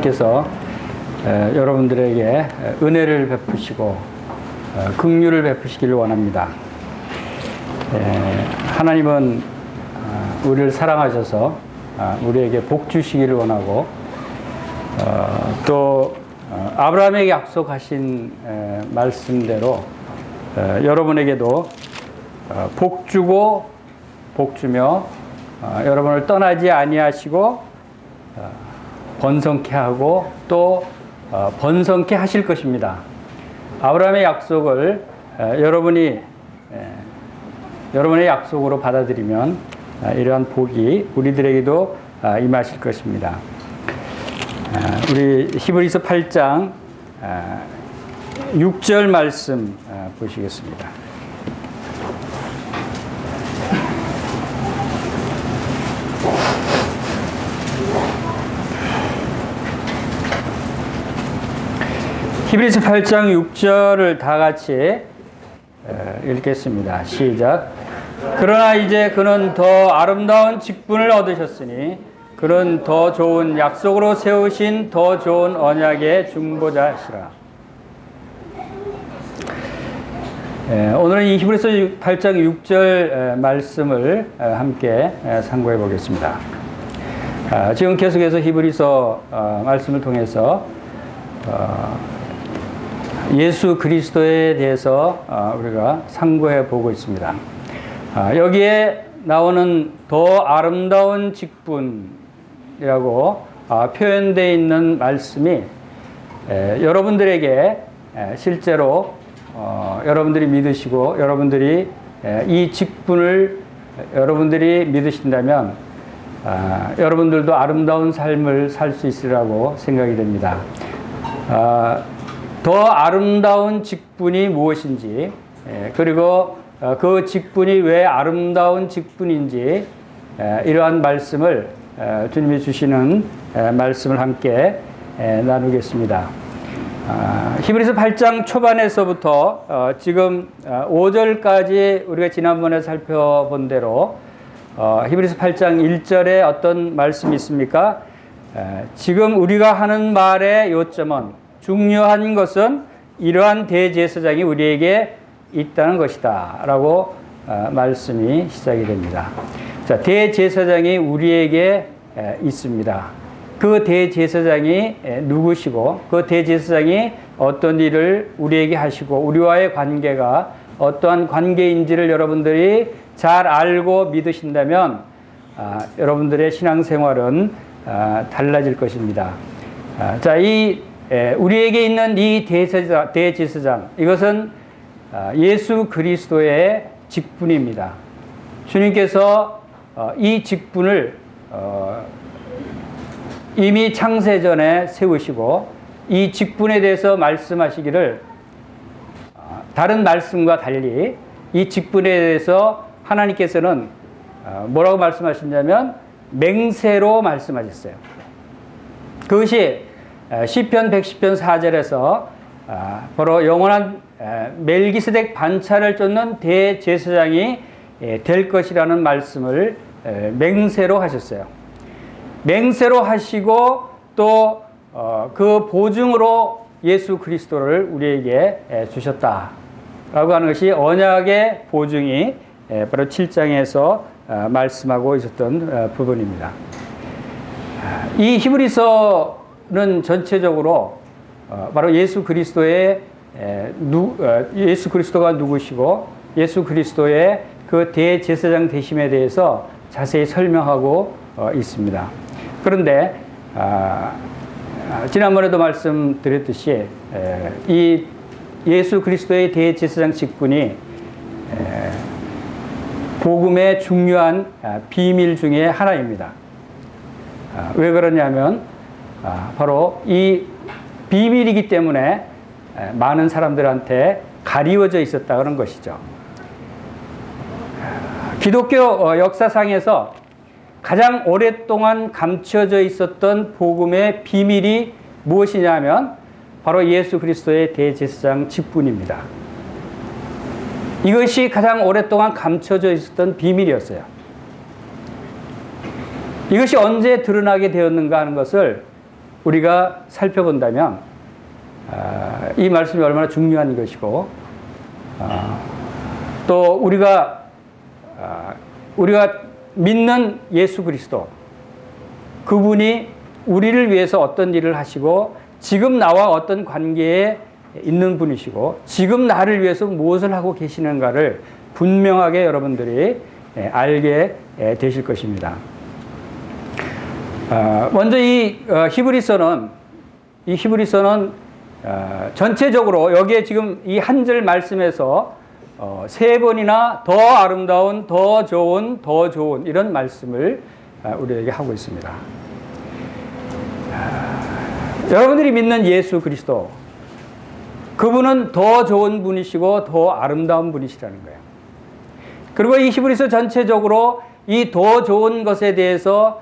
하나님께서 여러분들에게 은혜를 베푸시고 긍휼을 베푸시기를 원합니다. 하나님은 우리를 사랑하셔서 우리에게 복 주시기를 원하고 또 아브라함에게 약속하신 말씀대로 여러분에게도 복 주고 복 주며 여러분을 떠나지 아니하시고 번성케 하고 또 번성케 하실 것입니다. 아브라함의 약속을 여러분의 약속으로 받아들이면 이러한 복이 우리들에게도 임하실 것입니다. 우리 히브리서 8장 6절 말씀 보시겠습니다. 히브리서 8장 6절을 다 같이 읽겠습니다. 시작. 그러나 이제 그는 더 아름다운 직분을 얻으셨으니 그는 더 좋은 약속으로 세우신 더 좋은 언약의 중보자시라. 오늘은 이 히브리서 8장 6절 말씀을 함께 상고해 보겠습니다. 지금 계속해서 히브리서 말씀을 통해서 예수 그리스도에 대해서 우리가 상고해 보고 있습니다. 여기에 나오는 더 아름다운 직분이라고 표현되어 있는 말씀이 여러분들에게 실제로 여러분들이 믿으시고 여러분들이 이 직분을 여러분들이 믿으신다면 여러분들도 아름다운 삶을 살 수 있으리라고 생각이 됩니다. 더 아름다운 직분이 무엇인지 그리고 그 직분이 왜 아름다운 직분인지 이러한 말씀을 주님이 주시는 말씀을 함께 나누겠습니다. 히브리서 8장 초반에서부터 지금 5절까지 우리가 지난번에 살펴본 대로 히브리서 8장 1절에 어떤 말씀이 있습니까? 지금 우리가 하는 말의 요점은 중요한 것은 이러한 대제사장이 우리에게 있다는 것이다 라고 말씀이 시작이 됩니다. 자, 대제사장이 우리에게 있습니다. 그 대제사장이 누구시고 그 대제사장이 어떤 일을 우리에게 하시고 우리와의 관계가 어떠한 관계인지를 여러분들이 잘 알고 믿으신다면 여러분들의 신앙생활은 달라질 것입니다. 자, 우리에게 있는 이 대제사장 이것은 예수 그리스도의 직분입니다. 주님께서 이 직분을 이미 창세전에 세우시고 이 직분에 대해서 말씀하시기를 다른 말씀과 달리 이 직분에 대해서 하나님께서는 뭐라고 말씀하셨냐면 맹세로 말씀하셨어요. 그것이 시편 110편 4절에서 바로 영원한 멜기세덱 반차를 쫓는 대제사장이 될 것이라는 말씀을 맹세로 하셨어요. 맹세로 하시고 또 그 보증으로 예수 그리스도를 우리에게 주셨다라고 하는 것이 언약의 보증이 바로 7장에서 말씀하고 있었던 부분입니다. 이 히브리서는 전체적으로 바로 예수 그리스도가 누구시고 예수 그리스도의 그 대제사장 되심에 대해서 자세히 설명하고 있습니다. 그런데 지난번에도 말씀드렸듯이 이 예수 그리스도의 대제사장 직분이 복음의 중요한 비밀 중에 하나입니다. 왜 그러냐면 바로 이 비밀이기 때문에 많은 사람들한테 가리워져 있었다는 것이죠. 기독교 역사상에서 가장 오랫동안 감춰져 있었던 복음의 비밀이 무엇이냐면 바로 예수 그리스도의 대제사장 직분입니다. 이것이 가장 오랫동안 감춰져 있었던 비밀이었어요. 이것이 언제 드러나게 되었는가 하는 것을 우리가 살펴본다면 이 말씀이 얼마나 중요한 것이고 또 우리가 믿는 예수 그리스도 그분이 우리를 위해서 어떤 일을 하시고 지금 나와 어떤 관계에 있는 분이시고 지금 나를 위해서 무엇을 하고 계시는가를 분명하게 여러분들이 알게 되실 것입니다. 먼저 이 히브리서는 전체적으로 여기에 지금 이 한 절 말씀에서 세 번이나 더 아름다운, 더 좋은 이런 말씀을 우리에게 하고 있습니다. 여러분들이 믿는 예수 그리스도 그분은 더 좋은 분이시고 더 아름다운 분이시라는 거예요. 그리고 이 히브리서 전체적으로 이 더 좋은 것에 대해서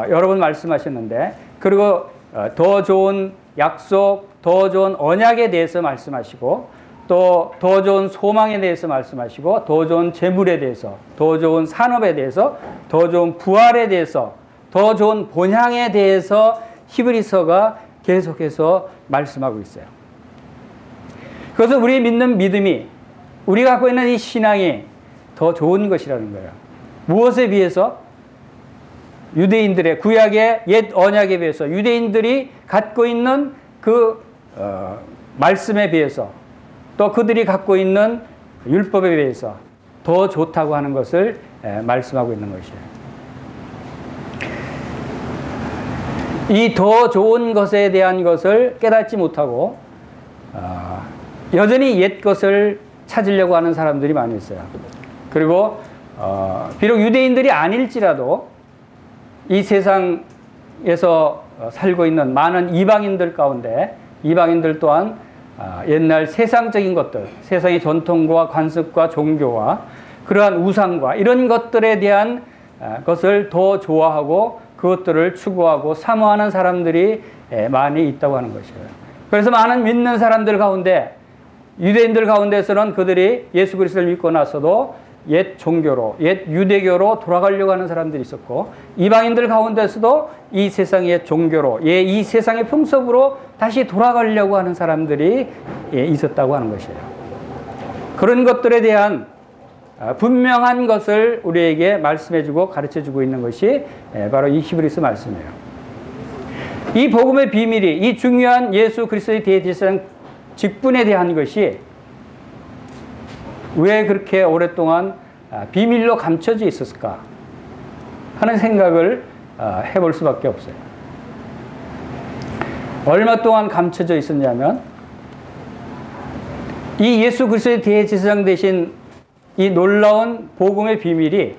여러 번 말씀하셨는데 그리고 더 좋은 약속, 더 좋은 언약에 대해서 말씀하시고 또 더 좋은 소망에 대해서 말씀하시고 더 좋은 재물에 대해서, 더 좋은 산업에 대해서, 더 좋은 부활에 대해서, 더 좋은 본향에 대해서 히브리서가 계속해서 말씀하고 있어요. 그래서 우리 믿는 믿음이 우리가 갖고 있는 이 신앙이 더 좋은 것이라는 거예요. 무엇에 비해서? 유대인들의 구약의 옛 언약에 비해서 유대인들이 갖고 있는 그 말씀에 비해서 또 그들이 갖고 있는 율법에 비해서 더 좋다고 하는 것을 말씀하고 있는 것이에요. 이 더 좋은 것에 대한 것을 깨닫지 못하고 여전히 옛 것을 찾으려고 하는 사람들이 많이 있어요. 그리고 비록 유대인들이 아닐지라도 이 세상에서 살고 있는 많은 이방인들 가운데 이방인들 또한 옛날 세상적인 것들, 세상의 전통과 관습과 종교와 그러한 우상과 이런 것들에 대한 것을 더 좋아하고 그것들을 추구하고 사모하는 사람들이 많이 있다고 하는 것이에요. 그래서 많은 믿는 사람들 가운데 유대인들 가운데서는 그들이 예수 그리스도를 믿고 나서도 옛 종교로, 옛 유대교로 돌아가려고 하는 사람들이 있었고 이방인들 가운데서도 이 세상의 옛 종교로, 이 세상의 풍습으로 다시 돌아가려고 하는 사람들이 있었다고 하는 것이에요. 그런 것들에 대한 분명한 것을 우리에게 말씀해주고 가르쳐주고 있는 것이 바로 이 히브리서 말씀이에요. 이 복음의 비밀이, 이 중요한 예수 그리스도의 대제사장 직분에 대한 것이 왜 그렇게 오랫동안 비밀로 감춰져 있었을까 하는 생각을 해볼 수밖에 없어요. 얼마 동안 감춰져 있었냐면 이 예수 그리스도의 대제사장 되신 이 놀라운 복음의 비밀이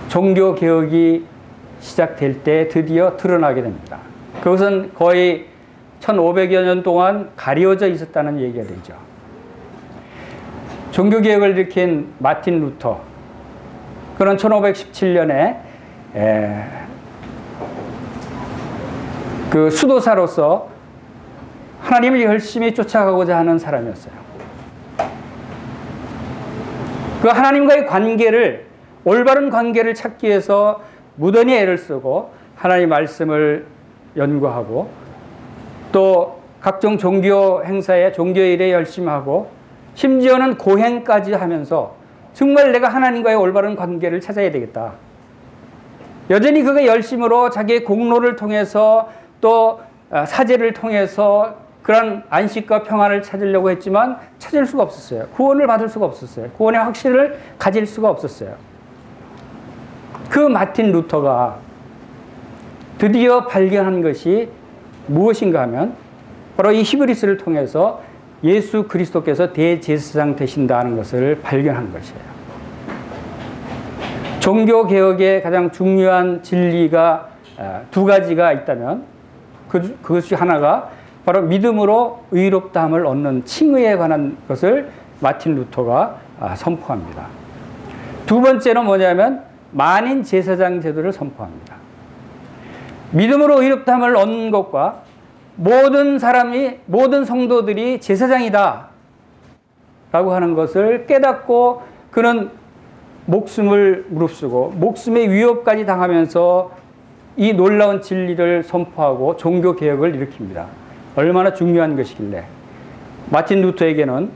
종교개혁이 시작될 때 드디어 드러나게 됩니다. 그것은 거의 1500여 년 동안 가려져 있었다는 얘기가 되죠. 종교개혁을 일으킨 마틴 루터, 그는 1517년에 그 수도사로서 하나님을 열심히 쫓아가고자 하는 사람이었어요. 그 하나님과의 관계를, 올바른 관계를 찾기 위해서 무던히 애를 쓰고 하나님 말씀을 연구하고 또 각종 종교 행사에 종교일에 열심히 하고 심지어는 고행까지 하면서 정말 내가 하나님과의 올바른 관계를 찾아야 되겠다. 여전히 그가 열심으로 자기의 공로를 통해서 또 사제를 통해서 그런 안식과 평안을 찾으려고 했지만 찾을 수가 없었어요. 구원을 받을 수가 없었어요. 구원의 확신을 가질 수가 없었어요. 그 마틴 루터가 드디어 발견한 것이 무엇인가 하면 바로 이 히브리서를 통해서 예수 그리스도께서 대제사장 되신다는 것을 발견한 것이에요. 종교개혁의 가장 중요한 진리가 두 가지가 있다면 그것이 하나가 바로 믿음으로 의롭다함을 얻는 칭의에 관한 것을 마틴 루터가 선포합니다. 두 번째는 뭐냐면 만인 제사장 제도를 선포합니다. 믿음으로 의롭다함을 얻는 것과 모든 사람이, 모든 성도들이 제사장이다 라고 하는 것을 깨닫고 그는 목숨을 무릅쓰고 목숨의 위협까지 당하면서 이 놀라운 진리를 선포하고 종교 개혁을 일으킵니다. 얼마나 중요한 것이길래. 마틴 루터에게는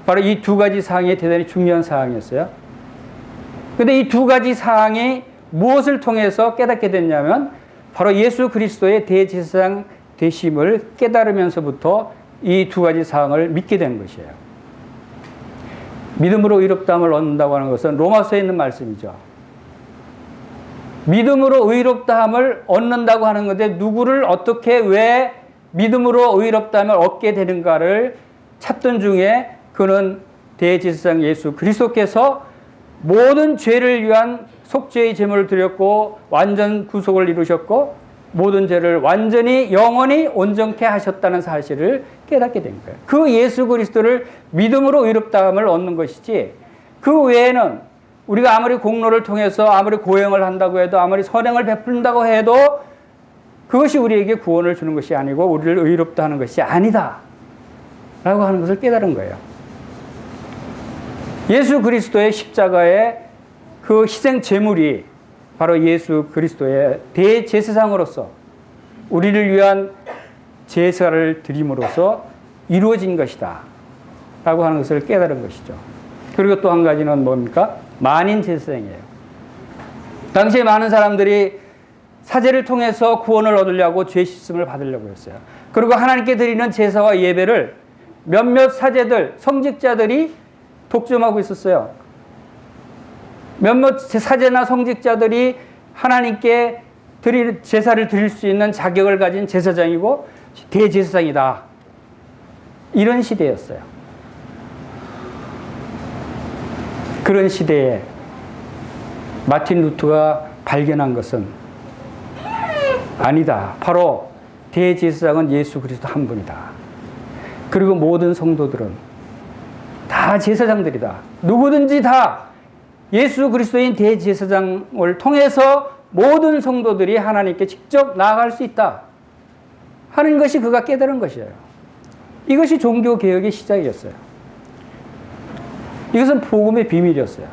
바로 이 두 가지 사항이 대단히 중요한 사항이었어요. 근데 이 두 가지 사항이 무엇을 통해서 깨닫게 됐냐면 바로 예수 그리스도의 대제사장 되심을 깨달으면서부터 이 두 가지 사항을 믿게 된 것이에요. 믿음으로 의롭다함을 얻는다고 하는 것은 로마서에 있는 말씀이죠. 믿음으로 의롭다함을 얻는다고 하는 건데 누구를 어떻게 왜 믿음으로 의롭다함을 얻게 되는가를 찾던 중에 그는 대제사장 예수 그리스도께서 모든 죄를 위한 속죄의 제물을 드렸고 완전 구속을 이루셨고 모든 죄를 완전히 영원히 온전케 하셨다는 사실을 깨닫게 된 거예요. 그 예수 그리스도를 믿음으로 의롭다함을 얻는 것이지 그 외에는 우리가 아무리 공로를 통해서 아무리 고행을 한다고 해도 아무리 선행을 베푼다고 해도 그것이 우리에게 구원을 주는 것이 아니고 우리를 의롭다 하는 것이 아니다 라고 하는 것을 깨달은 거예요. 예수 그리스도의 십자가의 그 희생 제물이 바로 예수 그리스도의 대제사장으로서 우리를 위한 제사를 드림으로써 이루어진 것이다 라고 하는 것을 깨달은 것이죠. 그리고 또 한 가지는 뭡니까? 만인 제사장이에요. 당시에 많은 사람들이 사제를 통해서 구원을 얻으려고 죄 씻음을 받으려고 했어요. 그리고 하나님께 드리는 제사와 예배를 몇몇 사제들, 성직자들이 독점하고 있었어요. 몇몇 사제나 성직자들이 하나님께 제사를 드릴 수 있는 자격을 가진 제사장이고 대제사장이다. 이런 시대였어요. 그런 시대에 마틴 루터가 발견한 것은 아니다. 바로 대제사장은 예수 그리스도 한 분이다. 그리고 모든 성도들은 다 제사장들이다. 누구든지 다 예수 그리스도인 대제사장을 통해서 모든 성도들이 하나님께 직접 나아갈 수 있다 하는 것이 그가 깨달은 것이에요. 이것이 종교개혁의 시작이었어요. 이것은 복음의 비밀이었어요.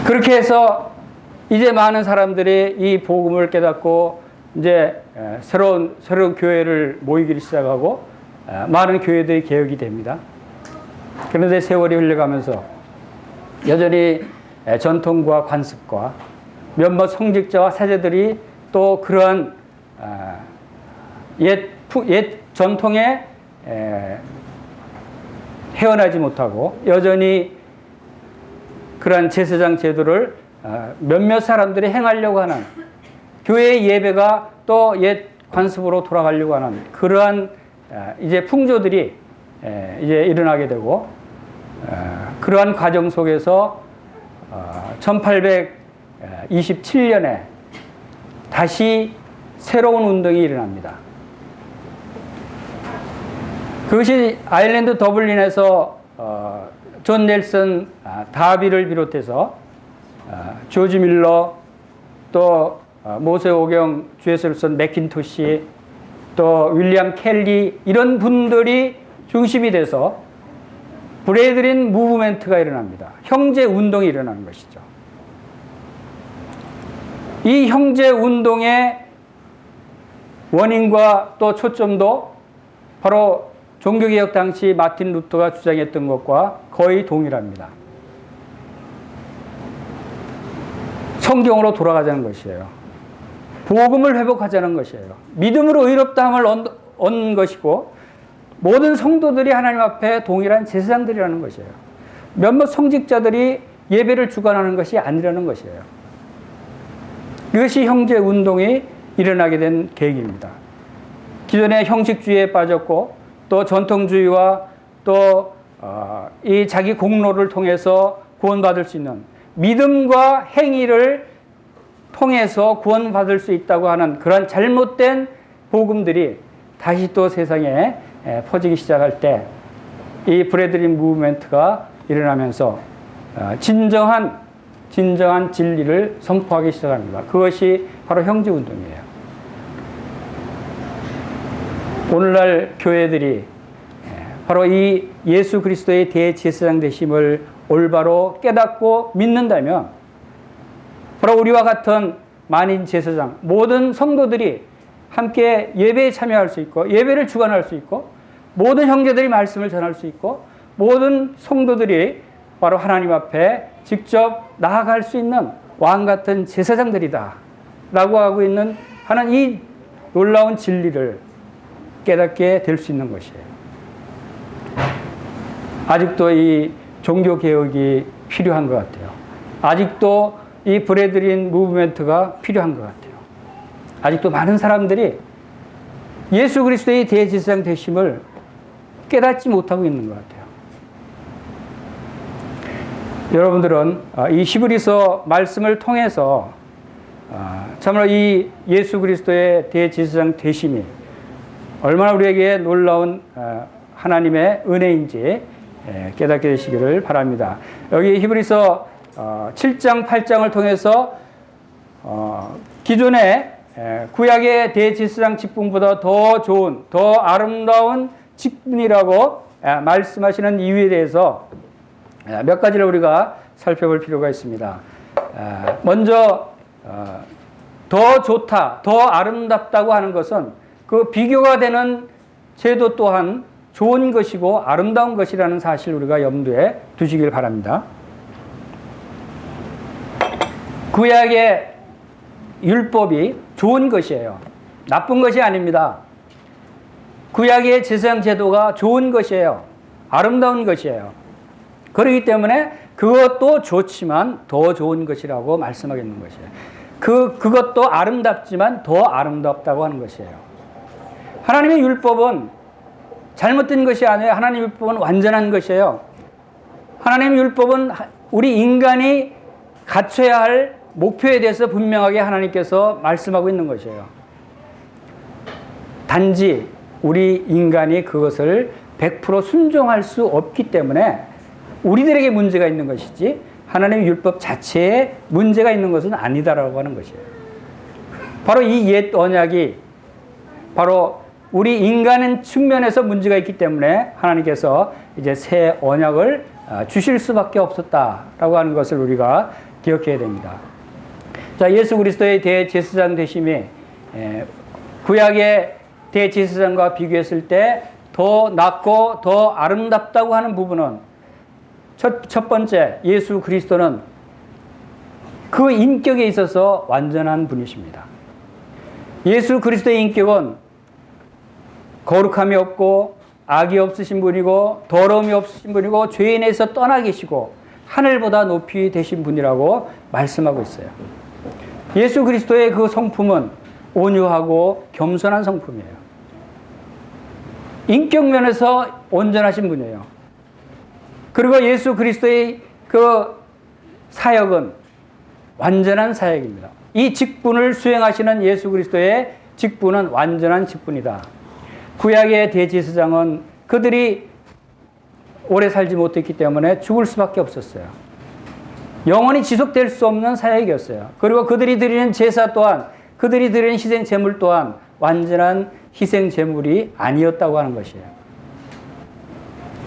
그렇게 해서 이제 많은 사람들이 이 복음을 깨닫고 이제 새로운 교회를 모이기 시작하고 많은 교회들이 개혁이 됩니다. 그런데 세월이 흘러가면서 여전히 전통과 관습과 몇몇 성직자와 사제들이 또 그러한 옛 전통에 헤어나지 못하고 여전히 그러한 제사장 제도를 몇몇 사람들이 행하려고 하는 교회의 예배가 또 옛 관습으로 돌아가려고 하는 그러한 이제 풍조들이 이제 일어나게 되고 그러한 과정 속에서 1827년에 다시 새로운 운동이 일어납니다. 그것이 아일랜드 더블린에서 존 넬슨 다비를 비롯해서 조지 밀러 또 모세오경 주에슬슨 맥킨토시 또 윌리엄 켈리 이런 분들이 중심이 돼서 브레드린 무브멘트가 일어납니다. 형제 운동이 일어나는 것이죠. 이 형제 운동의 원인과 또 초점도 바로 종교개혁 당시 마틴 루터가 주장했던 것과 거의 동일합니다. 성경으로 돌아가자는 것이에요. 복음을 회복하자는 것이에요. 믿음으로 의롭다함을 얻는 것이고 모든 성도들이 하나님 앞에 동일한 제사장들이라는 것이에요. 몇몇 성직자들이 예배를 주관하는 것이 아니라는 것이에요. 이것이 형제 운동이 일어나게 된 계기입니다. 기존의 형식주의에 빠졌고 또 전통주의와 또 이 자기 공로를 통해서 구원받을 수 있는 믿음과 행위를 통해서 구원받을 수 있다고 하는 그런 잘못된 복음들이 다시 또 세상에 퍼지기 시작할 때 이 브레드린 무브멘트가 일어나면서 진정한 진리를 선포하기 시작합니다. 그것이 바로 형제운동이에요. 오늘날 교회들이 바로 이 예수 그리스도의 대제사장 되심을 올바로 깨닫고 믿는다면 바로 우리와 같은 만인 제사장, 모든 성도들이 함께 예배에 참여할 수 있고 예배를 주관할 수 있고 모든 형제들이 말씀을 전할 수 있고 모든 성도들이 바로 하나님 앞에 직접 나아갈 수 있는 왕 같은 제사장들이다 라고 하는 이 놀라운 진리를 깨닫게 될 수 있는 것이에요. 아직도 이 종교개혁이 필요한 것 같아요. 아직도 이 브레드린 무브멘트가 필요한 것 같아요. 아직도 많은 사람들이 예수 그리스도의 대제사장 되심을 깨닫지 못하고 있는 것 같아요. 여러분들은 이 히브리서 말씀을 통해서 참으로 이 예수 그리스도의 대제사장 되심이 얼마나 우리에게 놀라운 하나님의 은혜인지 깨닫게 되시기를 바랍니다. 여기 히브리서 7장, 8장을 통해서 기존의 구약의 대제사장 직분보다 더 좋은, 더 아름다운 직분이라고 말씀하시는 이유에 대해서 몇 가지를 우리가 살펴볼 필요가 있습니다. 먼저 더 좋다, 더 아름답다고 하는 것은 그 비교가 되는 제도 또한 좋은 것이고 아름다운 것이라는 사실 우리가 염두에 두시길 바랍니다. 구약의 율법이 좋은 것이에요. 나쁜 것이 아닙니다. 구약의 제사장 제도가 좋은 것이에요. 아름다운 것이에요. 그렇기 때문에 그것도 좋지만 더 좋은 것이라고 말씀하겠는 것이에요. 그것도 아름답지만 더 아름답다고 하는 것이에요. 하나님의 율법은 잘못된 것이 아니에요. 하나님의 율법은 완전한 것이에요. 하나님의 율법은 우리 인간이 갖춰야 할 목표에 대해서 분명하게 하나님께서 말씀하고 있는 것이에요. 단지 우리 인간이 그것을 100% 순종할 수 없기 때문에 우리들에게 문제가 있는 것이지 하나님의 율법 자체에 문제가 있는 것은 아니다라고 하는 것이에요. 바로 이 옛 언약이 바로 우리 인간은 측면에서 문제가 있기 때문에 하나님께서 이제 새 언약을 주실 수밖에 없었다라고 하는 것을 우리가 기억해야 됩니다. 자, 예수 그리스도의 대제사장 되심이 구약의 대제사장과 비교했을 때 더 낫고 더 아름답다고 하는 부분은 첫 번째, 예수 그리스도는 그 인격에 있어서 완전한 분이십니다. 예수 그리스도의 인격은 거룩함이 없고 악이 없으신 분이고 더러움이 없으신 분이고 죄인에서 떠나 계시고 하늘보다 높이 되신 분이라고 말씀하고 있어요. 예수 그리스도의 그 성품은 온유하고 겸손한 성품이에요. 인격 면에서 온전하신 분이에요. 그리고 예수 그리스도의 그 사역은 완전한 사역입니다. 이 직분을 수행하시는 예수 그리스도의 직분은 완전한 직분이다. 구약의 대제사장은 그들이 오래 살지 못했기 때문에 죽을 수밖에 없었어요. 영원히 지속될 수 없는 사역이었어요. 그리고 그들이 드리는 제사 또한, 그들이 드리는 희생 제물 또한 완전한 희생 제물이 아니었다고 하는 것이에요.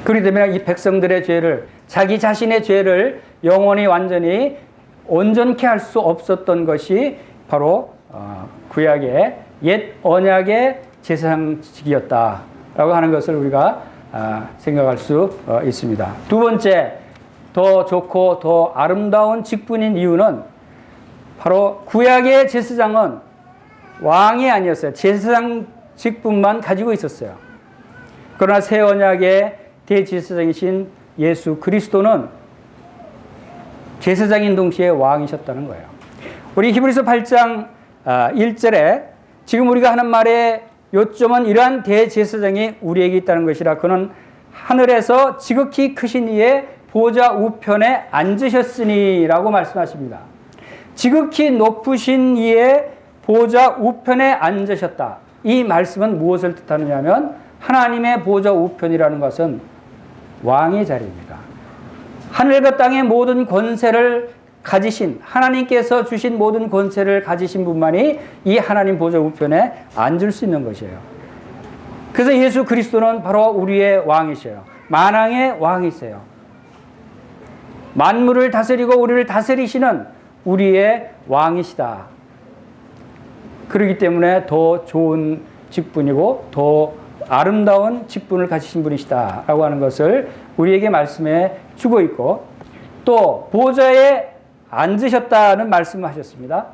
그렇기 때문에 이 백성들의 죄를, 자기 자신의 죄를 영원히 완전히 온전케 할 수 없었던 것이 바로 구약의 옛 언약의 제사장직이었다라고 하는 것을 우리가 생각할 수 있습니다. 두 번째, 더 좋고 더 아름다운 직분인 이유는 바로 구약의 제사장은 왕이 아니었어요. 제사장 직분만 가지고 있었어요. 그러나 새 언약의 대제사장이신 예수 그리스도는 제사장인 동시에 왕이셨다는 거예요. 우리 히브리서 8장 1절에 지금 우리가 하는 말의 요점은 이러한 대제사장이 우리에게 있다는 것이라. 그는 하늘에서 지극히 크신 이의 보좌 우편에 앉으셨으니 라고 말씀하십니다. 지극히 높으신 이의 보좌 우편에 앉으셨다. 이 말씀은 무엇을 뜻하느냐 하면 하나님의 보좌 우편이라는 것은 왕의 자리입니다. 하늘과 땅의 모든 권세를 가지신, 하나님께서 주신 모든 권세를 가지신 분만이 이 하나님 보좌 우편에 앉을 수 있는 것이에요. 그래서 예수 그리스도는 바로 우리의 왕이셔요. 만왕의 왕이세요. 만물을 다스리고 우리를 다스리시는 우리의 왕이시다. 그렇기 때문에 더 좋은 직분이고 더 아름다운 직분을 가지신 분이시다 라고 하는 것을 우리에게 말씀해 주고 있고, 또 보좌에 앉으셨다는 말씀을 하셨습니다.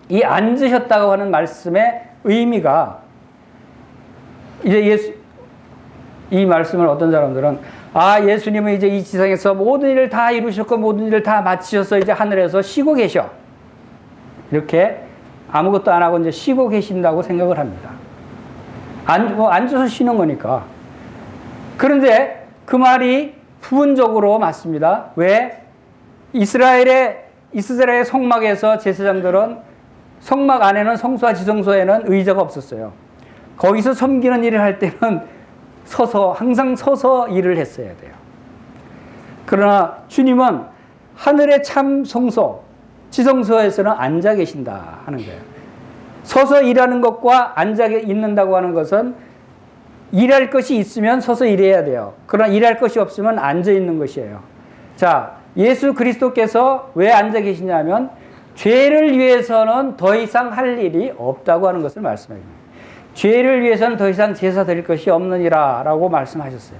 이 앉으셨다고 하는 말씀의 의미가, 이제 이 말씀을 어떤 사람들은 예수님은 이제 이 지상에서 모든 일을 다 이루셨고 모든 일을 다 마치셔서 이제 하늘에서 쉬고 계셔, 이렇게 아무것도 안 하고 이제 쉬고 계신다고 생각을 합니다. 앉아서 쉬는 거니까. 그런데 그 말이 부분적으로 맞습니다. 왜? 이스라엘의 성막에서 제사장들은 성막 안에는, 성소와 지성소에는 의자가 없었어요. 거기서 섬기는 일을 할 때는 항상 서서 일을 했어야 돼요. 그러나 주님은 하늘의 참 성소, 지성소에서는 앉아 계신다 하는 거예요. 서서 일하는 것과 앉아 있는다고 하는 것은, 일할 것이 있으면 서서 일해야 돼요. 그러나 일할 것이 없으면 앉아 있는 것이에요. 자, 예수 그리스도께서 왜 앉아 계시냐면 죄를 위해서는 더 이상 할 일이 없다고 하는 것을 말씀합니다. 죄를 위해서는 더 이상 제사 드릴 것이 없느니라 라고 말씀하셨어요.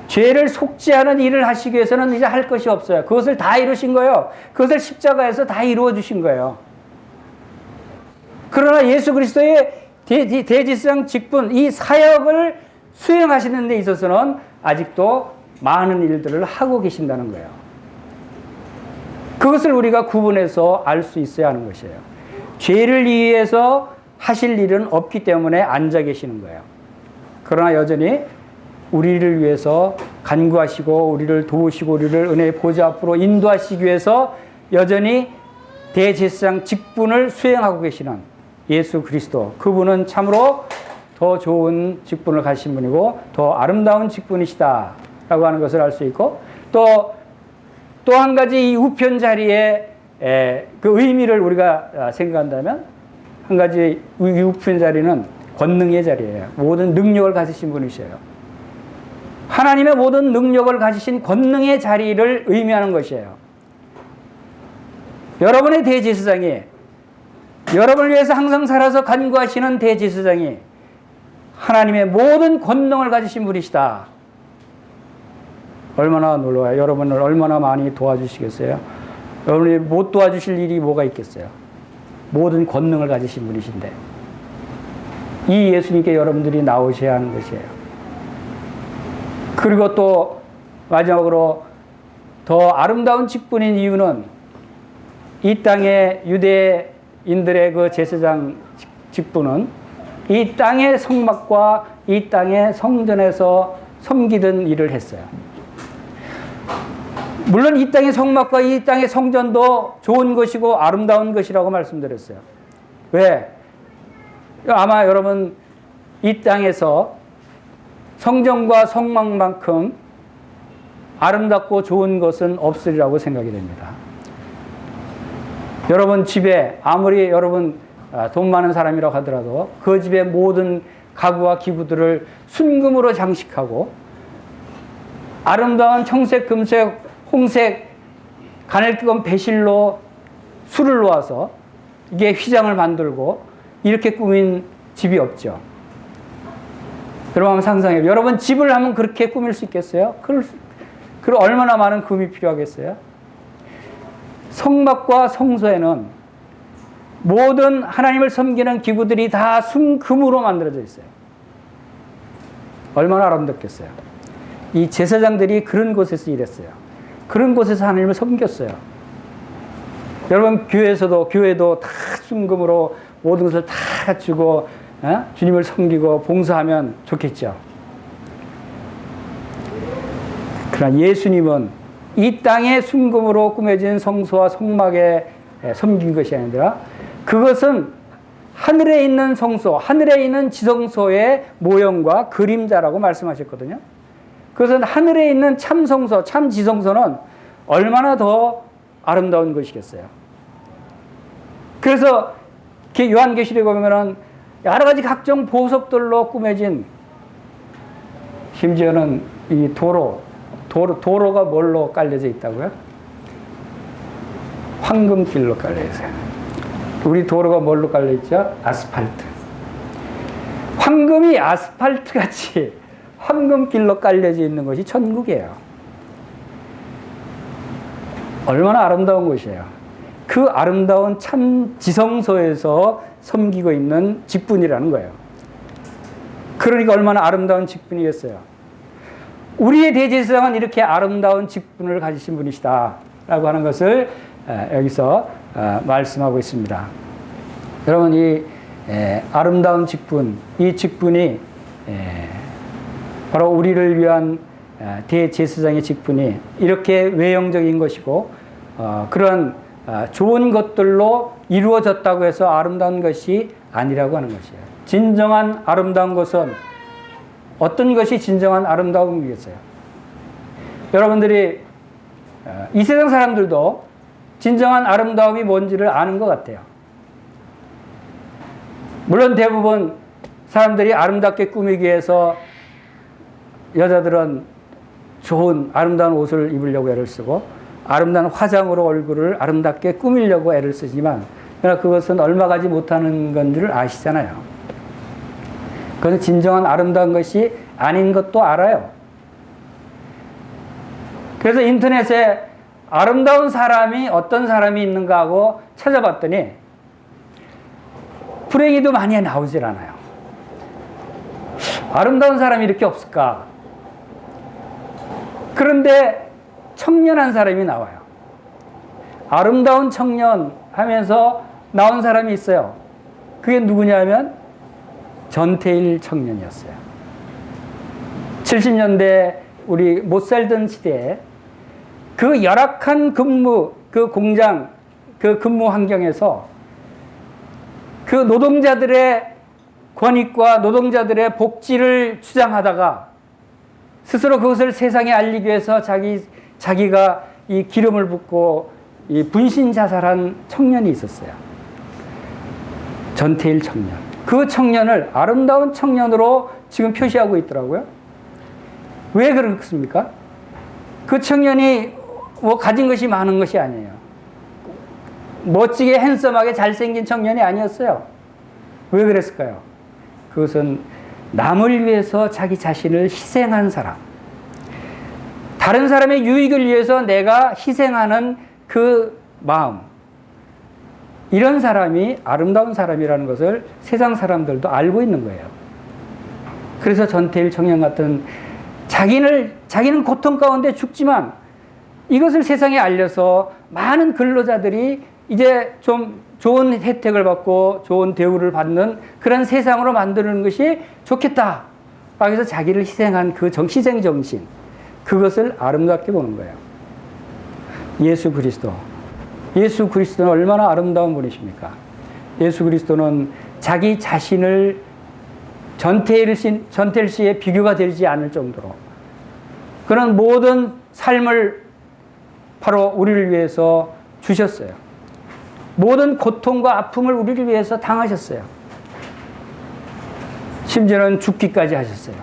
죄를 속죄하는 일을 하시기 위해서는 이제 할 것이 없어요. 그것을 다 이루신 거예요. 그것을 십자가에서 다 이루어 주신 거예요. 그러나 예수 그리스도의 대제사장 직분, 이 사역을 수행하시는 데 있어서는 아직도 많은 일들을 하고 계신다는 거예요. 그것을 우리가 구분해서 알 수 있어야 하는 것이에요. 죄를 위해서 하실 일은 없기 때문에 앉아 계시는 거예요. 그러나 여전히 우리를 위해서 간구하시고 우리를 도우시고 우리를 은혜의 보좌 앞으로 인도하시기 위해서 여전히 대제사장 직분을 수행하고 계시는 예수 그리스도, 그분은 참으로 더 좋은 직분을 가진 분이고 더 아름다운 직분이시다 라고 하는 것을 알 수 있고, 또 한 가지 이 우편 자리에 그 의미를 우리가 생각한다면, 한 가지 이 우편 자리는 권능의 자리예요. 모든 능력을 가지신 분이셔요. 하나님의 모든 능력을 가지신 권능의 자리를 의미하는 것이에요. 여러분의 대제사장이, 여러분을 위해서 항상 살아서 간구하시는 대제사장이 하나님의 모든 권능을 가지신 분이시다. 얼마나 놀라워요. 여러분을 얼마나 많이 도와주시겠어요? 여러분이 못 도와주실 일이 뭐가 있겠어요? 모든 권능을 가지신 분이신데, 이 예수님께 여러분들이 나오셔야 하는 것이에요. 그리고 또 마지막으로 더 아름다운 직분인 이유는, 이 땅의 유대인들의 그 제사장 직분은 이 땅의 성막과 이 땅의 성전에서 섬기던 일을 했어요. 물론 이 땅의 성막과 이 땅의 성전도 좋은 것이고 아름다운 것이라고 말씀드렸어요. 왜? 아마 여러분 이 땅에서 성전과 성막만큼 아름답고 좋은 것은 없으리라고 생각이 됩니다. 여러분 집에 아무리 여러분 돈 많은 사람이라고 하더라도 그 집의 모든 가구와 기구들을 순금으로 장식하고 아름다운 청색, 금색, 홍색, 가늘뜨거운 배실로 술을 놓아서 이게 휘장을 만들고 이렇게 꾸민 집이 없죠. 여러분 한번 상상해요. 여러분 집을 하면 그렇게 꾸밀 수 있겠어요? 그럼 얼마나 많은 금이 필요하겠어요? 성막과 성소에는 모든 하나님을 섬기는 기구들이 다 순금으로 만들어져 있어요. 얼마나 아름답겠어요? 이 제사장들이 그런 곳에서 일했어요. 그런 곳에서 하나님을 섬겼어요. 여러분 교회도 다 순금으로 모든 것을 다 갖추고 주님을 섬기고 봉사하면 좋겠죠. 그러나 예수님은 이 땅에 순금으로 꾸며진 성소와 성막에 섬긴 것이 아니라 그것은 하늘에 있는 성소, 하늘에 있는 지성소의 모형과 그림자라고 말씀하셨거든요. 그것은 하늘에 있는 참 성소, 참 지성소는 얼마나 더 아름다운 것이겠어요. 그래서 요한계시록에 보면은 여러 가지 각종 보석들로 꾸며진, 심지어는 이 도로가 뭘로 깔려져 있다고요? 황금길로 깔려 있어요. 우리 도로가 뭘로 깔려 있죠? 아스팔트. 황금이 아스팔트 같이 황금길로 깔려져 있는 것이 천국이에요. 얼마나 아름다운 곳이에요. 그 아름다운 참 지성소에서 섬기고 있는 직분이라는 거예요. 그러니까 얼마나 아름다운 직분이겠어요. 우리의 대제사장은 이렇게 아름다운 직분을 가지신 분이시다 라고 하는 것을 여기서 말씀하고 있습니다. 여러분, 이 아름다운 직분, 이 직분이 바로 우리를 위한 대제사장의 직분이 이렇게 외형적인 것이고 그런 좋은 것들로 이루어졌다고 해서 아름다운 것이 아니라고 하는 것이에요. 진정한 아름다운 것은 어떤 것이 진정한 아름다움이겠어요? 여러분들이 이 세상 사람들도 진정한 아름다움이 뭔지를 아는 것 같아요. 물론 대부분 사람들이 아름답게 꾸미기 위해서 여자들은 좋은 아름다운 옷을 입으려고 애를 쓰고 아름다운 화장으로 얼굴을 아름답게 꾸미려고 애를 쓰지만 그러나 그것은 얼마 가지 못하는 건 줄 아시잖아요. 그것은 진정한 아름다운 것이 아닌 것도 알아요. 그래서 인터넷에 아름다운 사람이 어떤 사람이 있는가 하고 찾아봤더니 불행히도 많이 나오질 않아요. 아름다운 사람이 이렇게 없을까? 그런데 청년한 사람이 나와요. 아름다운 청년 하면서 나온 사람이 있어요. 그게 누구냐면 전태일 청년이었어요. 70년대 우리 못 살던 시대에 그 열악한 근무, 그 공장, 그 근무 환경에서 그 노동자들의 권익과 노동자들의 복지를 주장하다가 스스로 그것을 세상에 알리기 위해서 자기가 이 기름을 붓고 이 분신 자살한 청년이 있었어요. 전태일 청년. 그 청년을 아름다운 청년으로 지금 표시하고 있더라고요. 왜 그렇습니까? 그 청년이 뭐 가진 것이 많은 것이 아니에요. 멋지게 핸섬하게 잘생긴 청년이 아니었어요. 왜 그랬을까요? 그것은 남을 위해서 자기 자신을 희생한 사람. 다른 사람의 유익을 위해서 내가 희생하는 그 마음. 이런 사람이 아름다운 사람이라는 것을 세상 사람들도 알고 있는 거예요. 그래서 전태일 청년 같은 자기는 고통 가운데 죽지만 이것을 세상에 알려서 많은 근로자들이 이제 좀 좋은 혜택을 받고 좋은 대우를 받는 그런 세상으로 만드는 것이 좋겠다. 그래서 자기를 희생한 그 희생 정신, 그것을 아름답게 보는 거예요. 예수 그리스도는 얼마나 아름다운 분이십니까? 예수 그리스도는 자기 자신을 전태일 씨의 비교가 되지 않을 정도로 그런 모든 삶을 바로 우리를 위해서 주셨어요. 모든 고통과 아픔을 우리를 위해서 당하셨어요. 심지어는 죽기까지 하셨어요.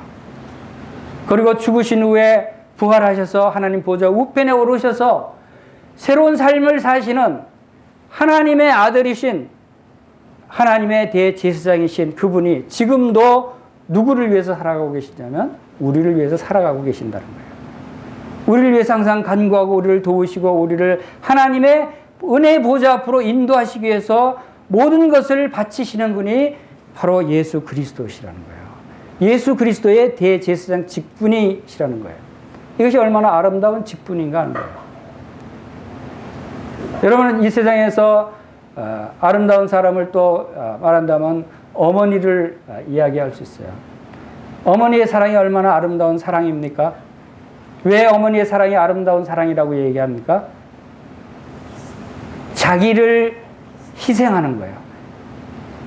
그리고 죽으신 후에 부활하셔서 하나님 보좌 우편에 오르셔서 새로운 삶을 사시는 하나님의 아들이신 하나님의 대제사장이신 그분이 지금도 누구를 위해서 살아가고 계시냐면 우리를 위해서 살아가고 계신다는 거예요. 우리를 위해서 항상 간구하고 우리를 도우시고 우리를 하나님의 은혜의 보좌 앞으로 인도하시기 위해서 모든 것을 바치시는 분이 바로 예수 그리스도시라는 거예요. 예수 그리스도의 대제사장 직분이시라는 거예요. 이것이 얼마나 아름다운 직분인가 하는 거예요. 여러분은 이 세상에서 아름다운 사람을 또 말한다면 어머니를 이야기할 수 있어요. 어머니의 사랑이 얼마나 아름다운 사랑입니까? 왜 어머니의 사랑이 아름다운 사랑이라고 얘기합니까? 자기를 희생하는 거예요.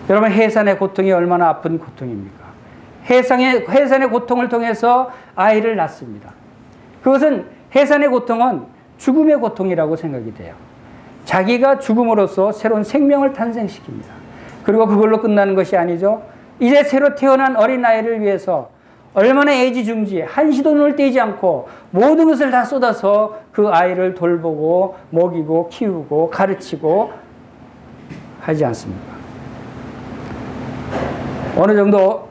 여러분, 해산의 고통이 얼마나 아픈 고통입니까? 해산의 고통을 통해서 아이를 낳습니다. 그것은 해산의 고통은 죽음의 고통이라고 생각이 돼요. 자기가 죽음으로써 새로운 생명을 탄생시킵니다. 그리고 그걸로 끝나는 것이 아니죠. 이제 새로 태어난 어린아이를 위해서 얼마나 애지중지, 한시도 눈을 떼지 않고 모든 것을 다 쏟아서 그 아이를 돌보고 먹이고 키우고 가르치고 하지 않습니까? 어느 정도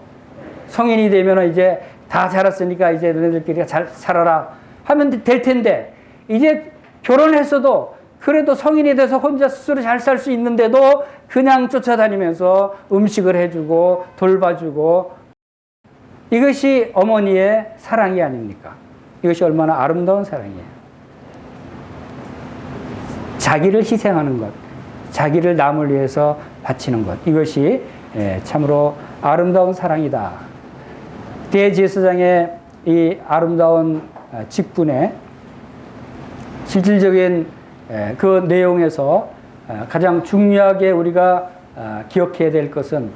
성인이 되면 이제 다 자랐으니까 이제 너네들끼리 잘 살아라 하면 될 텐데, 이제 결혼했어도 그래도 성인이 돼서 혼자 스스로 잘 살 수 있는데도 그냥 쫓아다니면서 음식을 해주고 돌봐주고, 이것이 어머니의 사랑이 아닙니까? 이것이 얼마나 아름다운 사랑이에요. 자기를 희생하는 것, 자기를 남을 위해서 바치는 것, 이것이 참으로 아름다운 사랑이다. 대제사장의 이 아름다운 직분의 실질적인 그 내용에서 가장 중요하게 우리가 기억해야 될 것은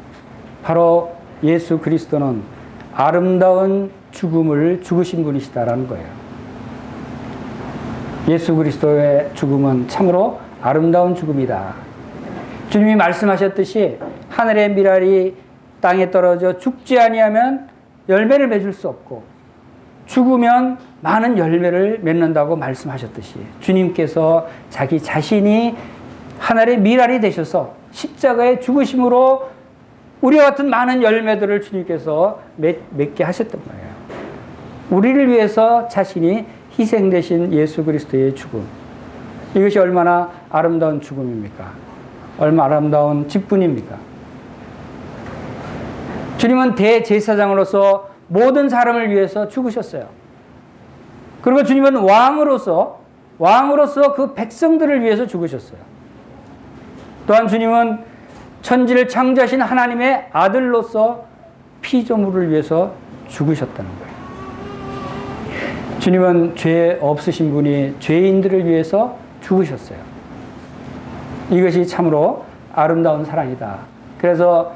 바로 예수 그리스도는 아름다운 죽음을 죽으신 분이시다라는 거예요. 예수 그리스도의 죽음은 참으로 아름다운 죽음이다. 주님이 말씀하셨듯이 하늘의 밀알이 땅에 떨어져 죽지 아니하면 열매를 맺을 수 없고 죽으면 많은 열매를 맺는다고 말씀하셨듯이, 주님께서 자기 자신이 하늘의 밀알이 되셔서 십자가의 죽으심으로 우리와 같은 많은 열매들을 주님께서 맺게 하셨던 거예요. 우리를 위해서 자신이 희생되신 예수 그리스도의 죽음, 이것이 얼마나 아름다운 죽음입니까? 얼마나 아름다운 직분입니까? 주님은 대제사장으로서 모든 사람을 위해서 죽으셨어요. 그리고 주님은 왕으로서 그 백성들을 위해서 죽으셨어요. 또한 주님은 천지를 창조하신 하나님의 아들로서 피조물을 위해서 죽으셨다는 거예요. 주님은 죄 없으신 분이 죄인들을 위해서 죽으셨어요. 이것이 참으로 아름다운 사랑이다. 그래서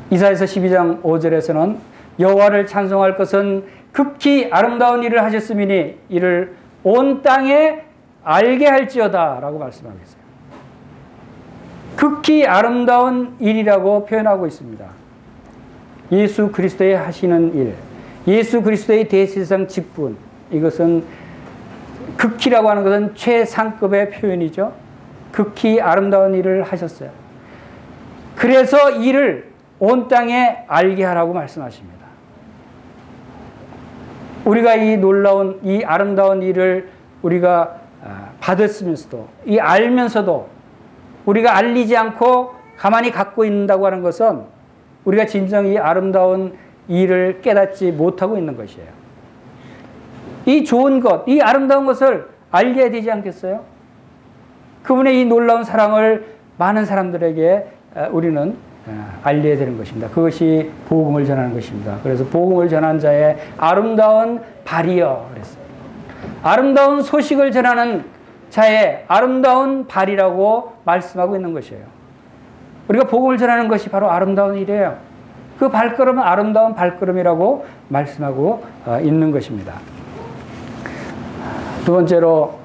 이사야서 12장 5절에서는 여호와를 찬송할 것은 극히 아름다운 일을 하셨음이니 이를 온 땅에 알게 할지어다 라고 말씀하겠어요. 극히 아름다운 일이라고 표현하고 있습니다. 예수 그리스도의 하시는 일, 예수 그리스도의 대제사장 직분, 이것은 극히라고 하는 것은 최상급의 표현이죠. 극히 아름다운 일을 하셨어요. 그래서 이를 온 땅에 알게 하라고 말씀하십니다. 우리가 이 놀라운, 이 아름다운 일을 우리가 받았으면서도, 이 알면서도 우리가 알리지 않고 가만히 갖고 있는다고 하는 것은 우리가 진정 이 아름다운 일을 깨닫지 못하고 있는 것이에요. 이 좋은 것, 이 아름다운 것을 알려야 되지 않겠어요? 그분의 이 놀라운 사랑을 많은 사람들에게 우리는 알려야 되는 것입니다. 그것이 복음을 전하는 것입니다. 그래서 복음을 전한 자의 아름다운 발이여 그랬어요. 아름다운 소식을 전하는 자의 아름다운 발이라고 말씀하고 있는 것이에요. 우리가 복음을 전하는 것이 바로 아름다운 일이에요. 그 발걸음은 아름다운 발걸음이라고 말씀하고 있는 것입니다. 두 번째로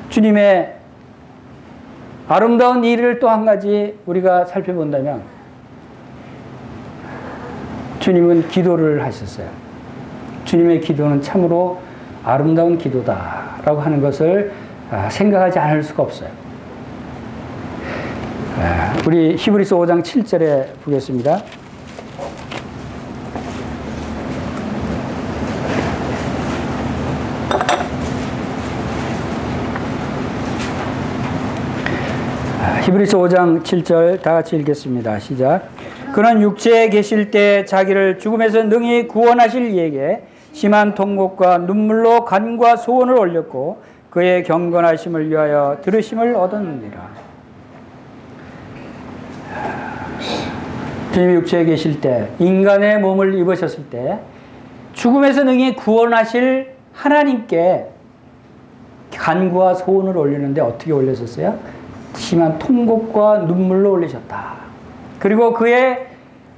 주님의 아름다운 일을 또 한 가지 우리가 살펴본다면, 주님은 기도를 하셨어요. 주님의 기도는 참으로 아름다운 기도다라고 하는 것을 생각하지 않을 수가 없어요. 우리 히브리서 5장 7절에 보겠습니다. 히브리서 5장 7절 다 같이 읽겠습니다. 시작. 그는 육체에 계실 때 자기를 죽음에서 능히 구원하실 이에게 심한 통곡과 눈물로 간과 소원을 올렸고 그의 경건하심을 위하여 들으심을 얻었느니라. 주님이 육체에 계실 때, 인간의 몸을 입으셨을 때 죽음에서 능히 구원하실 하나님께 간구와 소원을 올리는데 어떻게 올렸었어요? 심한 통곡과 눈물로 올리셨다. 그리고 그의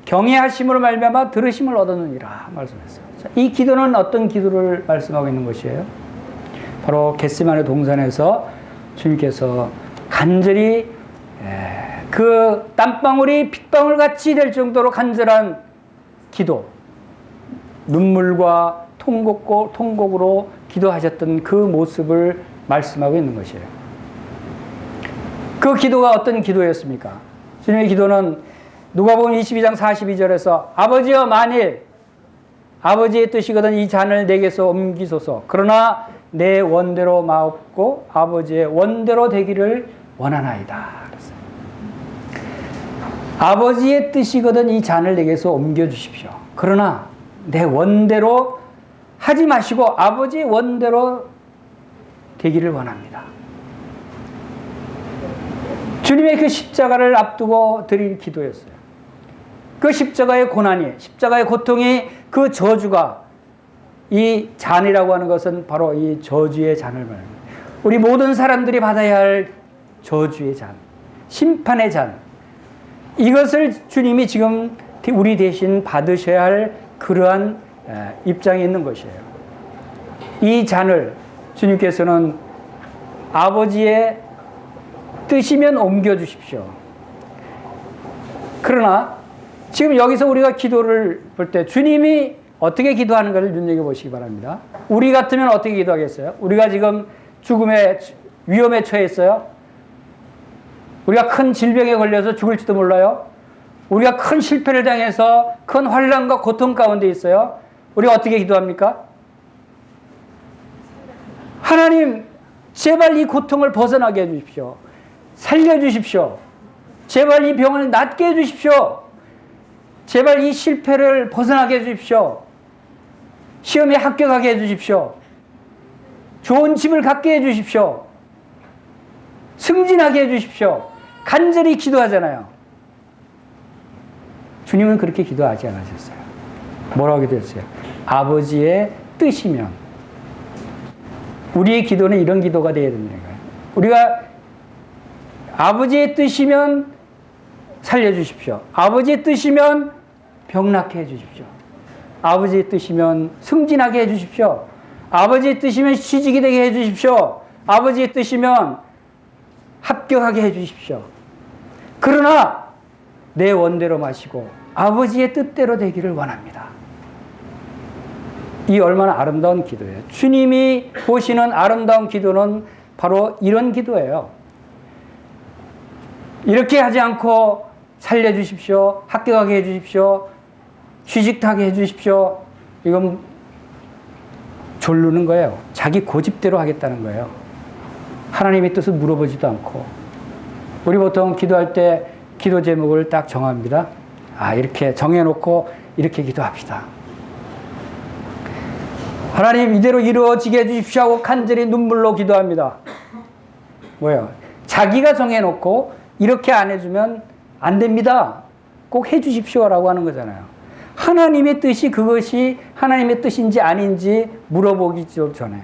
경외하심으로 말미암아 들으심을 얻었느니라 말씀했어요. 이 기도는 어떤 기도를 말씀하고 있는 것이에요? 바로 겟세마네 동산에서 주님께서 간절히 그 땀방울이 핏방울 같이 될 정도로 간절한 기도, 눈물과 통곡으로 기도하셨던 그 모습을 말씀하고 있는 것이에요. 그 기도가 어떤 기도였습니까? 주님의 기도는 누가복음 22장 42절에서 아버지여 만일 아버지의 뜻이거든 이 잔을 내게서 옮기소서. 그러나 내 원대로 마옵고 아버지의 원대로 되기를 원하나이다. 그랬어요. 아버지의 뜻이거든 이 잔을 내게서 옮겨주십시오. 그러나 내 원대로 하지 마시고 아버지의 원대로 되기를 원합니다. 주님의 그 십자가를 앞두고 드린 기도였어요. 그 십자가의 고난이, 십자가의 고통이, 그 저주가, 이 잔이라고 하는 것은 바로 이 저주의 잔을 말합니다. 우리 모든 사람들이 받아야 할 저주의 잔, 심판의 잔, 이것을 주님이 지금 우리 대신 받으셔야 할 그러한 입장에 있는 것이에요. 이 잔을 주님께서는 아버지의 뜻이면 옮겨주십시오. 그러나 지금 여기서 우리가 기도를 볼 때 주님이 어떻게 기도하는가를 눈여겨보시기 바랍니다. 우리 같으면 어떻게 기도하겠어요? 우리가 지금 죽음의 위험에 처했어요. 우리가 큰 질병에 걸려서 죽을지도 몰라요. 우리가 큰 실패를 당해서 큰 환난과 고통 가운데 있어요. 우리가 어떻게 기도합니까? 하나님, 제발 이 고통을 벗어나게 해주십시오. 살려주십시오. 제발 이 병을 낫게 해주십시오. 제발 이 실패를 벗어나게 해주십시오. 시험에 합격하게 해주십시오. 좋은 집을 갖게 해주십시오. 승진하게 해주십시오. 간절히 기도하잖아요. 주님은 그렇게 기도하지 않으셨어요. 뭐라고 기도했어요? 아버지의 뜻이면. 우리의 기도는 이런 기도가 되어야 된다는 거예요. 우리가 아버지의 뜻이면 살려주십시오. 아버지의 뜻이면 병낫게 해주십시오. 아버지의 뜻이면 승진하게 해주십시오. 아버지의 뜻이면 취직이 되게 해주십시오. 아버지의 뜻이면 합격하게 해주십시오. 그러나 내 원대로 마시고 아버지의 뜻대로 되기를 원합니다. 이 얼마나 아름다운 기도예요. 주님이 보시는 아름다운 기도는 바로 이런 기도예요. 이렇게 하지 않고 살려주십시오. 합격하게 해주십시오. 취직하게 해주십시오. 이건 졸르는 거예요. 자기 고집대로 하겠다는 거예요. 하나님의 뜻을 물어보지도 않고. 우리 보통 기도할 때 기도 제목을 딱 정합니다. 이렇게 정해놓고 이렇게 기도합시다. 하나님 이대로 이루어지게 해주십시오 하고 간절히 눈물로 기도합니다. 뭐예요? 자기가 정해놓고 이렇게 안 해주면 안 됩니다. 꼭 해주십시오라고 하는 거잖아요. 하나님의 뜻이 그것이 하나님의 뜻인지 아닌지 물어보기 전에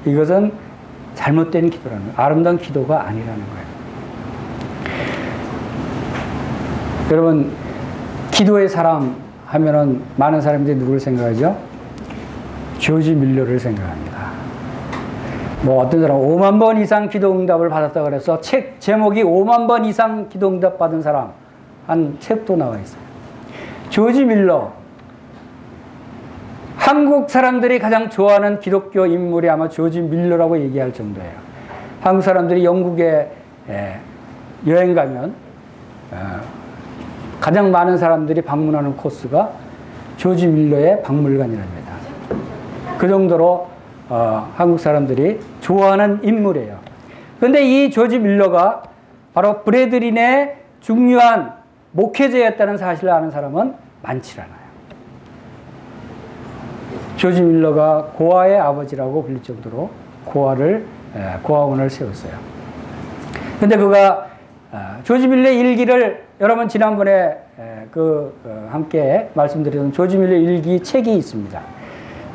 이것은 잘못된 기도라는 거예요. 아름다운 기도가 아니라는 거예요. 여러분, 기도의 사람 하면은 많은 사람들이 누구를 생각하죠? 조지 밀러를 생각합니다. 뭐 어떤 사람 5만 번 이상 기도 응답을 받았다 그래서 책 제목이 5만 번 이상 기도 응답 받은 사람 한 책도 나와 있어요. 조지 밀러. 한국 사람들이 가장 좋아하는 기독교 인물이 아마 조지 밀러라고 얘기할 정도예요. 한국 사람들이 영국에 여행 가면 가장 많은 사람들이 방문하는 코스가 조지 밀러의 박물관이랍니다. 그 정도로 한국 사람들이 좋아하는 인물이에요. 그런데 이 조지 밀러가 바로 브래들린의 중요한 목회자였다는 사실을 아는 사람은 많지 않아요. 조지 밀러가 고아의 아버지라고 불릴 정도로 고아원을 세웠어요. 그런데 그가 조지 밀러의 일기를 여러분 지난번에 함께 말씀드렸던 조지 밀러 일기 책이 있습니다.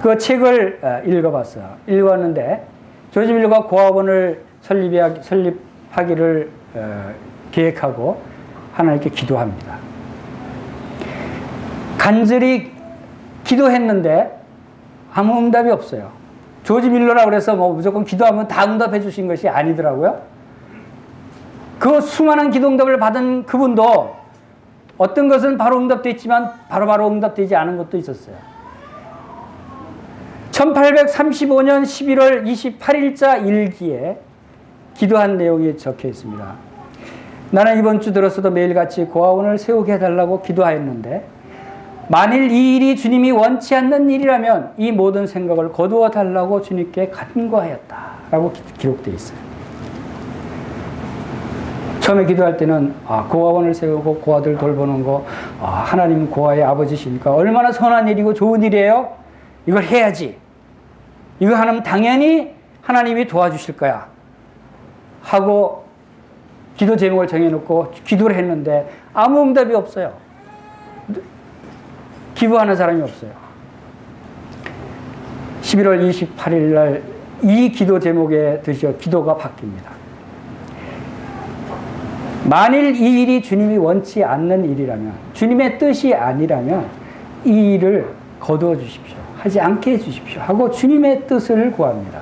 그 책을 읽어봤어요. 읽었는데 조지 밀러가 고아원을 설립하기를 계획하고 하나님께 기도합니다. 간절히 기도했는데 아무 응답이 없어요. 조지 밀러라 그래서 뭐 무조건 기도하면 다 응답해 주신 것이 아니더라고요. 그 수많은 기도 응답을 받은 그분도 어떤 것은 바로 응답됐지만 바로바로 응답되지 않은 것도 있었어요. 1835년 11월 28일자 일기에 기도한 내용이 적혀 있습니다. 나는 이번 주 들어서도 매일같이 고아원을 세우게 해달라고 기도하였는데 만일 이 일이 주님이 원치 않는 일이라면 이 모든 생각을 거두어 달라고 주님께 간구하였다라고 기록되어 있어요. 처음에 기도할 때는 고아원을 세우고 고아들 돌보는 거 하나님 고아의 아버지시니까 얼마나 선한 일이고 좋은 일이에요. 이걸 해야지. 이거 하면 당연히 하나님이 도와주실 거야 하고 기도 제목을 정해놓고 기도를 했는데 아무 응답이 없어요. 기부하는 사람이 없어요. 11월 28일 날 이 기도 제목에 드시어 기도가 바뀝니다. 만일 이 일이 주님이 원치 않는 일이라면, 주님의 뜻이 아니라면 이 일을 거두어 주십시오. 하지 않게 해 주십시오. 하고 주님의 뜻을 구합니다.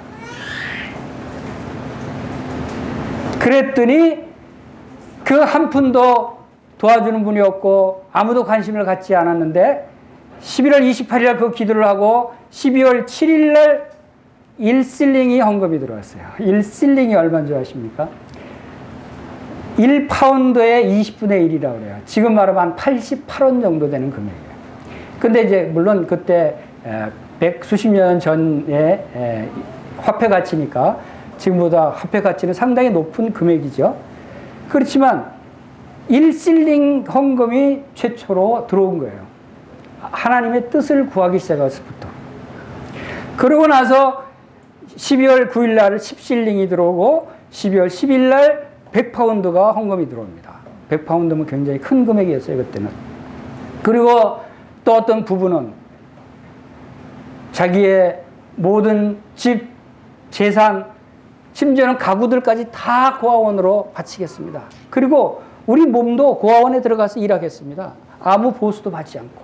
그랬더니 그 한 푼도 도와주는 분이 없고 아무도 관심을 갖지 않았는데 11월 28일 날 그 기도를 하고 12월 7일 날 1실링이 헌금이 들어왔어요. 1실링이 얼마인 줄 아십니까? 1파운드의 20분의 1이라고 그래요. 지금 말하면 한 88원 정도 되는 금액이에요. 근데 이제 물론 그때 백수십 년 전에 화폐 가치니까 지금보다 화폐 가치는 상당히 높은 금액이죠. 그렇지만 1실링 헌금이 최초로 들어온 거예요. 하나님의 뜻을 구하기 시작했을부터. 그러고 나서 12월 9일 날 10실링이 들어오고 12월 10일 날 100파운드가 헌금이 들어옵니다. 100파운드면 굉장히 큰 금액이었어요, 그때는. 그리고 또 어떤 부부는 자기의 모든 집, 재산, 심지어는 가구들까지 다 고아원으로 바치겠습니다. 그리고 우리 몸도 고아원에 들어가서 일하겠습니다. 아무 보수도 받지 않고.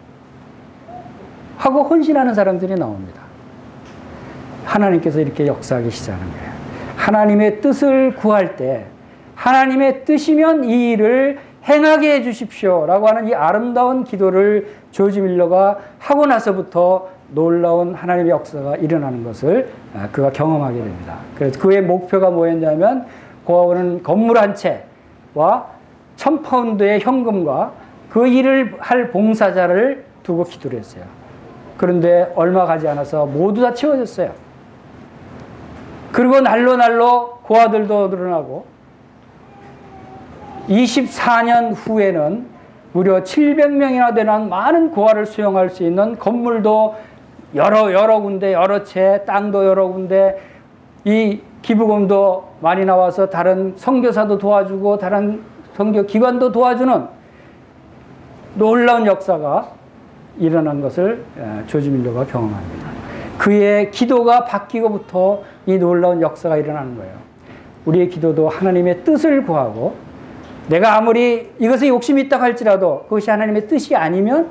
하고 헌신하는 사람들이 나옵니다. 하나님께서 이렇게 역사하기 시작하는 거예요. 하나님의 뜻을 구할 때 하나님의 뜻이면 이 일을 행하게 해 주십시오 라고 하는 이 아름다운 기도를 조지 밀러가 하고 나서부터 놀라운 하나님의 역사가 일어나는 것을 그가 경험하게 됩니다. 그래서 그의 목표가 뭐였냐면 고아원은 건물 한 채와 1000파운드의 현금과 그 일을 할 봉사자를 두고 기도를 했어요. 그런데 얼마 가지 않아서 모두 다 채워졌어요. 그리고 날로 고아들도 늘어나고 24년 후에는 무려 700명이나 되는 많은 고아를 수용할 수 있는 건물도 여러 군데, 여러 채, 땅도 여러 군데, 이 기부금도 많이 나와서 다른 선교사도 도와주고 다른 선교 기관도 도와주는 놀라운 역사가 일어난 것을 조지 밀러가 경험합니다. 그의 기도가 바뀌고부터 이 놀라운 역사가 일어나는 거예요. 우리의 기도도 하나님의 뜻을 구하고 내가 아무리 이것에 욕심이 있다고 할지라도 그것이 하나님의 뜻이 아니면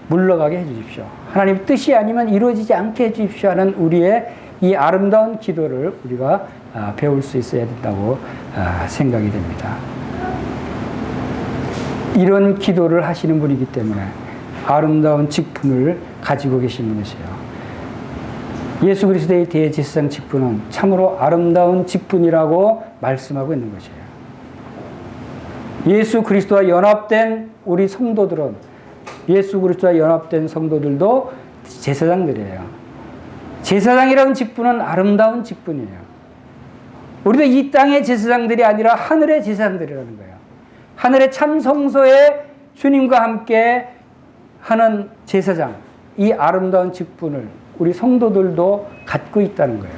물러가게 해주십시오. 하나님의 뜻이 아니면 이루어지지 않게 해주십시오 하는 우리의 이 아름다운 기도를 우리가 배울 수 있어야 된다고 생각이 됩니다. 이런 기도를 하시는 분이기 때문에 아름다운 직분을 가지고 계시는 것이에요. 예수 그리스도의 대제사장 직분은 참으로 아름다운 직분이라고 말씀하고 있는 것이에요. 예수 그리스도와 연합된 우리 성도들은 예수 그리스도와 연합된 성도들도 제사장들이에요. 제사장이라는 직분은 아름다운 직분이에요. 우리도 이 땅의 제사장들이 아니라 하늘의 제사장들이라는 거예요. 하늘의 참 성소에 주님과 함께 하는 제사장, 이 아름다운 직분을 우리 성도들도 갖고 있다는 거예요.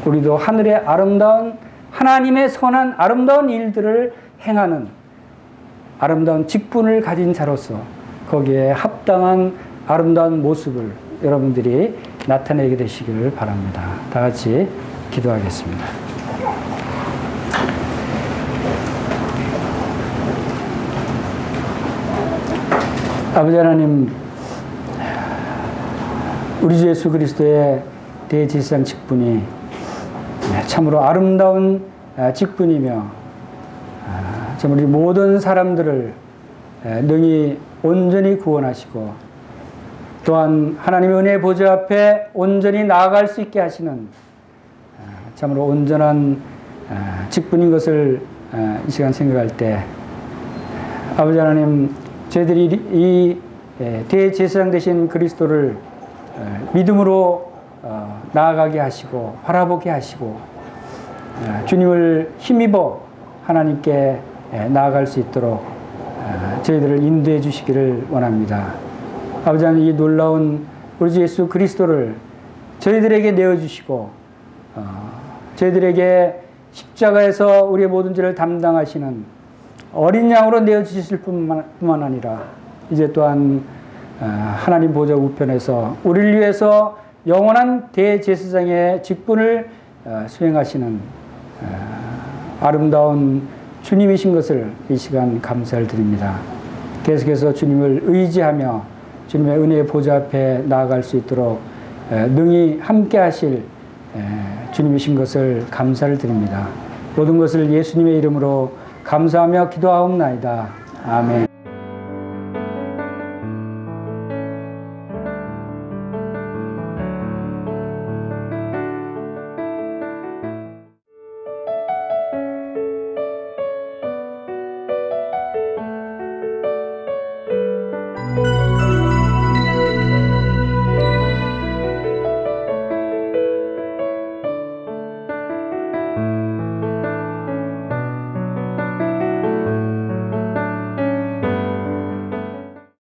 우리도 하늘의 아름다운 하나님의 선한 아름다운 일들을 행하는 아름다운 직분을 가진 자로서 거기에 합당한 아름다운 모습을 여러분들이 나타내게 되시기를 바랍니다. 다 같이 기도하겠습니다. 아버지 하나님, 우리 주 예수 그리스도의 대제사장 직분이 참으로 아름다운 직분이며 참 우리 모든 사람들을 능히 온전히 구원하시고 또한 하나님의 은혜의 보좌 앞에 온전히 나아갈 수 있게 하시는 참으로 온전한 직분인 것을 이 시간 생각할 때 아버지 하나님, 저희들이 이 대제사장 되신 그리스도를 믿음으로 나아가게 하시고 바라보게 하시고 주님을 힘입어 하나님께 나아갈 수 있도록 저희들을 인도해 주시기를 원합니다. 아버지 하나님, 이 놀라운 우리 주 예수 그리스도를 저희들에게 내어주시고 저희들에게 십자가에서 우리의 모든 죄를 담당하시는 어린 양으로 내어주실 뿐만 아니라 이제 또한 하나님 보좌 우편에서 우리를 위해서 영원한 대제사장의 직분을 수행하시는 아름다운 주님이신 것을 이 시간 감사를 드립니다. 계속해서 주님을 의지하며 주님의 은혜의 보좌 앞에 나아갈 수 있도록 능히 함께 하실 주님이신 것을 감사를 드립니다. 모든 것을 예수님의 이름으로 감사하며 기도하옵나이다. 아멘.